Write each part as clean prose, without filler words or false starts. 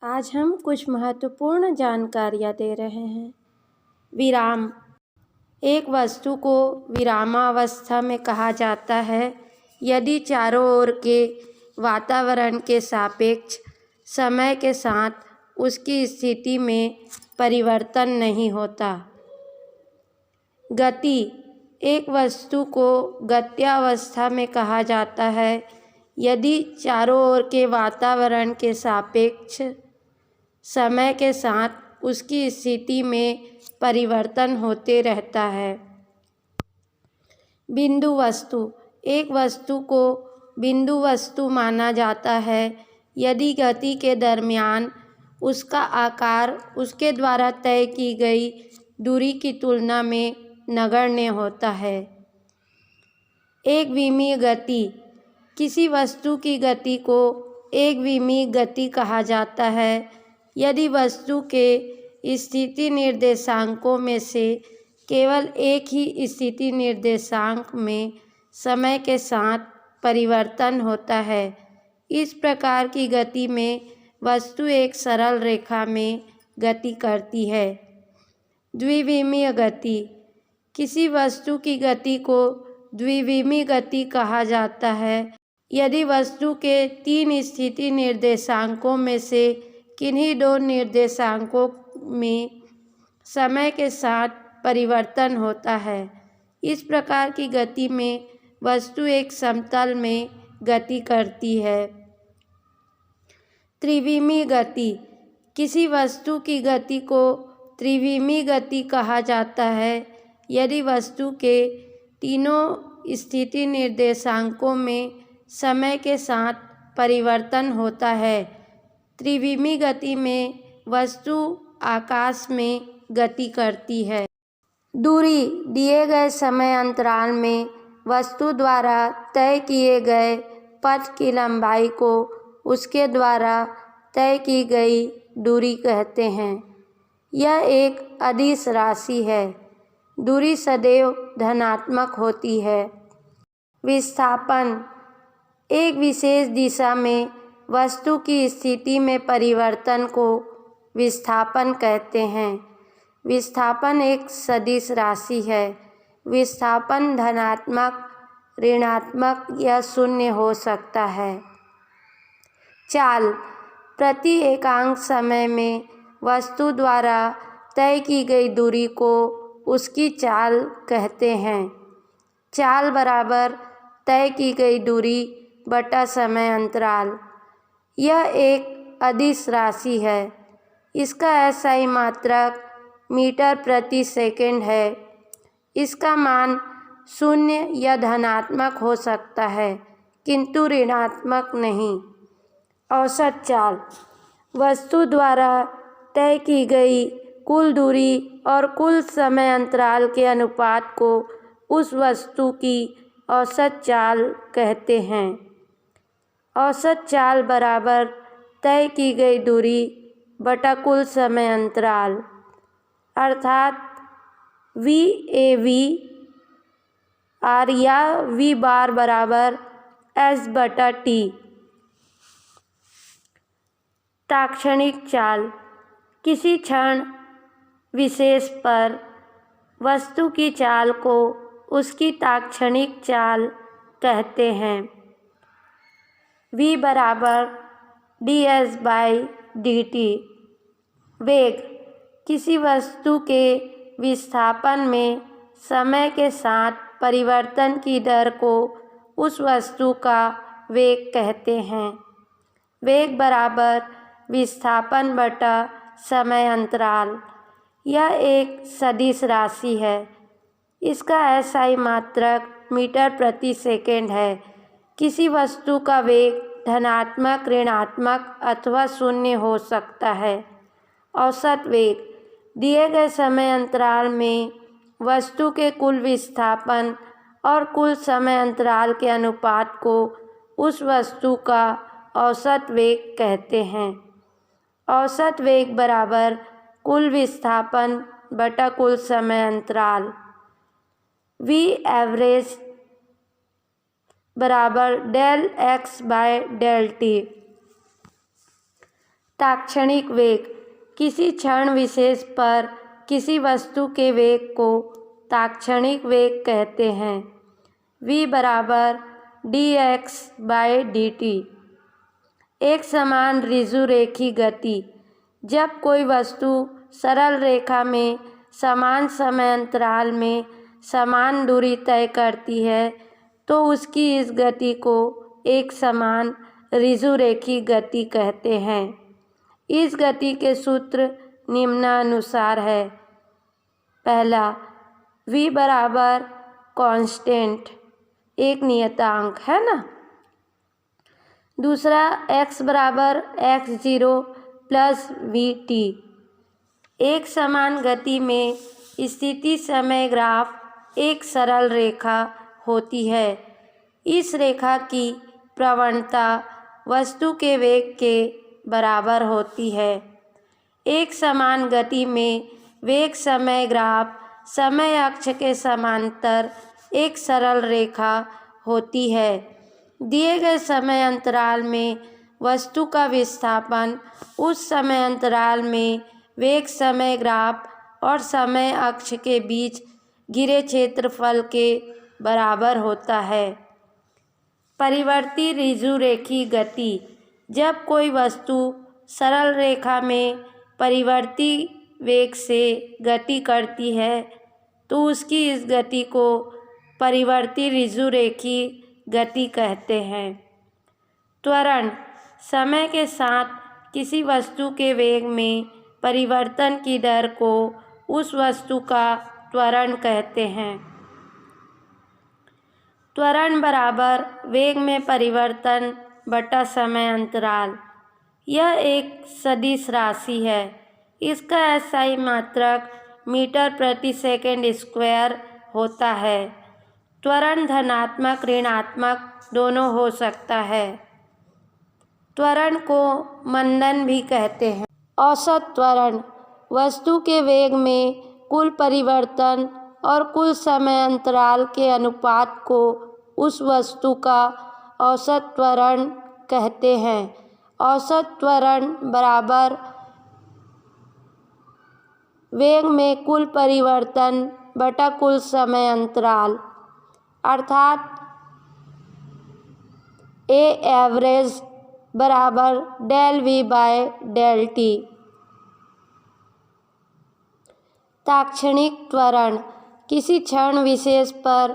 आज हम कुछ महत्वपूर्ण जानकारियाँ दे रहे हैं। विराम। एक वस्तु को विरामावस्था में कहा जाता है यदि चारों ओर के वातावरण के सापेक्ष समय के साथ उसकी स्थिति में परिवर्तन नहीं होता। गति। एक वस्तु को गत्यावस्था में कहा जाता है यदि चारों ओर के वातावरण के सापेक्ष समय के साथ उसकी स्थिति में परिवर्तन होते रहता है। बिंदु वस्तु। एक वस्तु को बिंदु वस्तु माना जाता है यदि गति के दरमियान उसका आकार उसके द्वारा तय की गई दूरी की तुलना में नगण्य होता है। एकविमीय गति। किसी वस्तु की गति को एकविमीय गति कहा जाता है यदि वस्तु के स्थिति निर्देशांकों में से केवल एक ही स्थिति निर्देशांक में समय के साथ परिवर्तन होता है। इस प्रकार की गति में वस्तु एक सरल रेखा में गति करती है। द्विविमीय गति। किसी वस्तु की गति को द्विविमीय गति कहा जाता है यदि वस्तु के तीन स्थिति निर्देशांकों में से किन्हीं दो निर्देशांकों में समय के साथ परिवर्तन होता है। इस प्रकार की गति में वस्तु एक समतल में गति करती है। त्रिविमीय गति। किसी वस्तु की गति को त्रिविमीय गति कहा जाता है यदि वस्तु के तीनों स्थिति निर्देशांकों में समय के साथ परिवर्तन होता है। त्रिविमीय गति में वस्तु आकाश में गति करती है। दूरी। दिए गए समय अंतराल में वस्तु द्वारा तय किए गए पथ की लंबाई को उसके द्वारा तय की गई दूरी कहते हैं। यह एक अदिश राशि है। दूरी सदैव धनात्मक होती है। विस्थापन। एक विशेष दिशा में वस्तु की स्थिति में परिवर्तन को विस्थापन कहते हैं। विस्थापन एक सदिश राशि है। विस्थापन धनात्मक, ऋणात्मक या शून्य हो सकता है। चाल। प्रति एकांक समय में वस्तु द्वारा तय की गई दूरी को उसकी चाल कहते हैं। चाल बराबर तय की गई दूरी बटा समय अंतराल। यह एक अदिश राशि है। इसका SI मात्रक मीटर प्रति सेकंड है। इसका मान शून्य या धनात्मक हो सकता है किंतु ऋणात्मक नहीं। औसत चाल। वस्तु द्वारा तय की गई कुल दूरी और कुल समय अंतराल के अनुपात को उस वस्तु की औसत चाल कहते हैं। औसत चाल बराबर तय की गई दूरी बटा कुल समय अंतराल अर्थात VAV R या V बार बराबर S बटा T। ताक्षणिक चाल। किसी क्षण विशेष पर वस्तु की चाल को उसकी ताक्षणिक चाल कहते हैं। V बराबर ds/dt। वेग। किसी वस्तु के विस्थापन में समय के साथ परिवर्तन की दर को उस वस्तु का वेग कहते हैं। वेग बराबर विस्थापन बटा समय अंतराल। यह एक सदिश राशि है। इसका SI मात्रक मीटर प्रति सेकंड है। किसी वस्तु का वेग धनात्मक, ऋणात्मक अथवा शून्य हो सकता है। औसत वेग। दिए गए समय अंतराल में वस्तु के कुल विस्थापन और कुल समय अंतराल के अनुपात को उस वस्तु का औसत वेग कहते हैं। औसत वेग बराबर कुल विस्थापन बटा कुल समय अंतराल। V एवरेज बराबर del x/del t। ताक्षणिक वेग, किसी क्षण विशेष पर किसी वस्तु के वेग को ताक्षणिक वेग कहते हैं। v बराबर dx/dt। एक समान ऋजुरेखी गति, जब कोई वस्तु सरल रेखा में समान समय अंतराल में समान दूरी तय करती है तो उसकी इस गति को एक समान ऋजुरेखी गति कहते हैं। इस गति के सूत्र निम्नानुसार है। पहला, v बराबर कांस्टेंट, एक नियतांक है ना। दूसरा, x बराबर x0 प्लस vt। एक समान गति में स्थिति समय ग्राफ एक सरल रेखा होती है। इस रेखा की प्रवणता वस्तु के वेग के बराबर होती है। एक समान गति में वेग समय ग्राफ समय अक्ष के समांतर एक सरल रेखा होती है। दिए गए समय अंतराल में वस्तु का विस्थापन उस समय अंतराल में वेग समय ग्राफ और समय अक्ष के बीच घिरे क्षेत्रफल के बराबर होता है। परिवर्ती ऋजुरेखी गति, जब कोई वस्तु सरल रेखा में परिवर्ती वेग से गति करती है तो उसकी इस गति को परिवर्ती ऋजुरेखी गति कहते हैं। त्वरण, समय के साथ किसी वस्तु के वेग में परिवर्तन की दर को उस वस्तु का त्वरण कहते हैं। त्वरण बराबर वेग में परिवर्तन बटा समय अंतराल। यह एक सदिश राशि है। इसका SI मात्रक मीटर प्रति सेकंड स्क्वायर होता है। त्वरण धनात्मक ऋणात्मक दोनों हो सकता है। त्वरण को मंदन भी कहते हैं। औसत त्वरण, वस्तु के वेग में कुल परिवर्तन और कुल समय अंतराल के अनुपात को उस वस्तु का औसत त्वरण कहते हैं। औसत त्वरण बराबर वेग में कुल परिवर्तन बटा कुल समय अंतराल, अर्थात A एवरेज बराबर del v/del t। ताक्षणिक त्वरण, किसी क्षण विशेष पर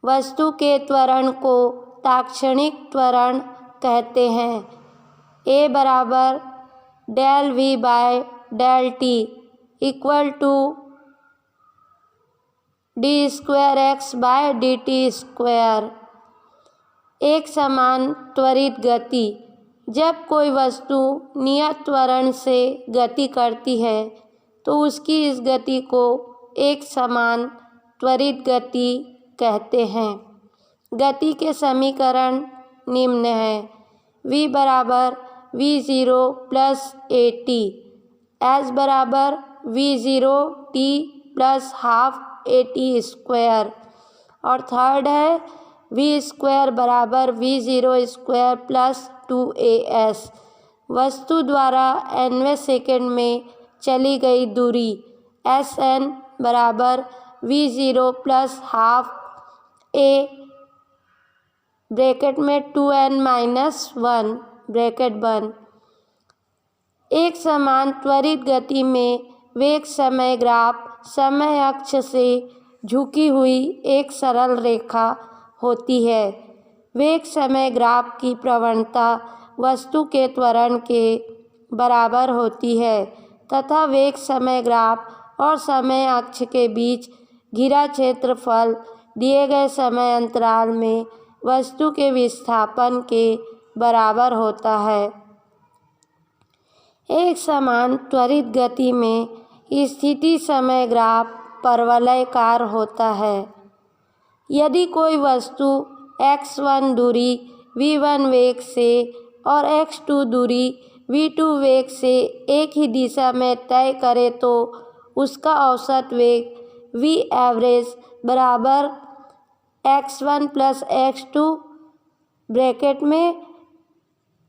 वस्तु के त्वरण को ताक्षणिक त्वरण कहते हैं। A बराबर del v/del t equal to d²x/dt²। एक समान त्वरित गति, जब कोई वस्तु नियत त्वरण से गति करती है तो उसकी इस गति को एक समान त्वरित गति कहते हैं। गति के समीकरण निम्न हैं। v बराबर v0 प्लस at, s बराबर v0 t plus half at²। और थर्ड है v² बराबर v0² प्लस 2as। वस्तु द्वारा nवें सेकंड में चली गई दूरी sn बराबर v0 plus half a bracket में 2n-1 ब्रैकेट बंद। एक समान त्वरित गति में वेग समय ग्राफ समय अक्ष से झुकी हुई एक सरल रेखा होती है। वेग समय ग्राफ की प्रवणता वस्तु के त्वरण के बराबर होती है तथा वेग समय ग्राफ और समय अक्ष के बीच घिरा क्षेत्रफल दिए गए समय अंतराल में वस्तु के विस्थापन के बराबर होता है। एक समान त्वरित गति में स्थिति समय ग्राफ परवलयकार होता है। यदि कोई वस्तु x1 दूरी v1 वेग से और x2 दूरी v2 वेग से एक ही दिशा में तय करे तो उसका औसत वेग v एवरेज बराबर x1 प्लस x2 ब्रैकेट में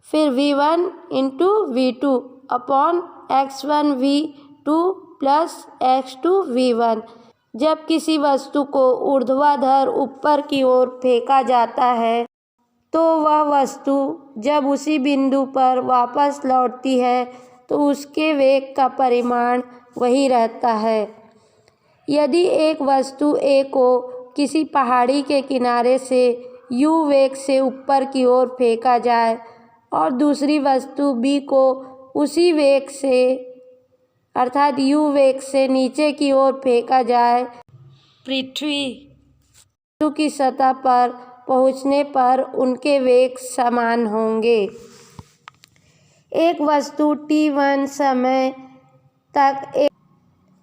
फिर v1 into v2 upon x1 v2 plus x2 v1। जब किसी वस्तु को ऊर्ध्वाधर ऊपर की ओर फेंका जाता है तो वह वस्तु जब उसी बिंदु पर वापस लौटती है तो उसके वेग का परिमाण वही रहता है। यदि एक वस्तु A को किसी पहाड़ी के किनारे से u वेग से ऊपर की ओर फेंका जाए और दूसरी वस्तु B को उसी वेग से अर्थात u वेग से नीचे की ओर फेंका जाए, पृथ्वी की सतह पर पहुंचने पर उनके वेग समान होंगे। एक वस्तु t1 समय तक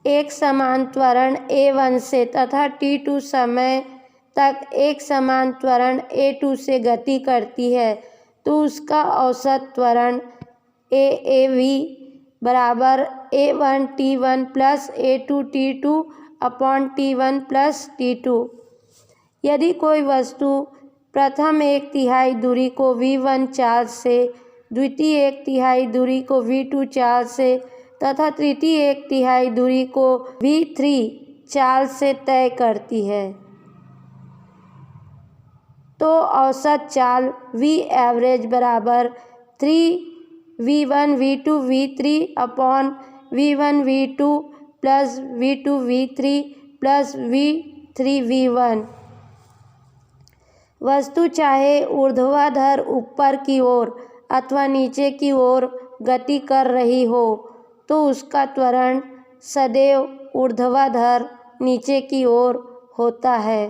एक समान त्वरण a1 से तथा t2 समय तक एक समान त्वरण a2 से गति करती है तो उसका औसत त्वरण AAV बराबर a1 t1 plus a2 t2 upon t1 plus t2। यदि कोई वस्तु प्रथम एक तिहाई दूरी को v1 चार्ज से, द्वितीय एक तिहाई दूरी को v2 चार्ज से तथा तृतीय एक तिहाई दूरी को v3 चार्ज से तय करती है तो औसत चाल v एवरेज बराबर 3v1 v2 v3 upon v1 v2 plus v2 v3 plus v3 v1। वस्तु चाहे ऊर्ध्वाधर ऊपर की ओर अथवा नीचे की ओर गति कर रही हो तो उसका त्वरण सदैव ऊर्ध्वाधर नीचे की ओर होता है।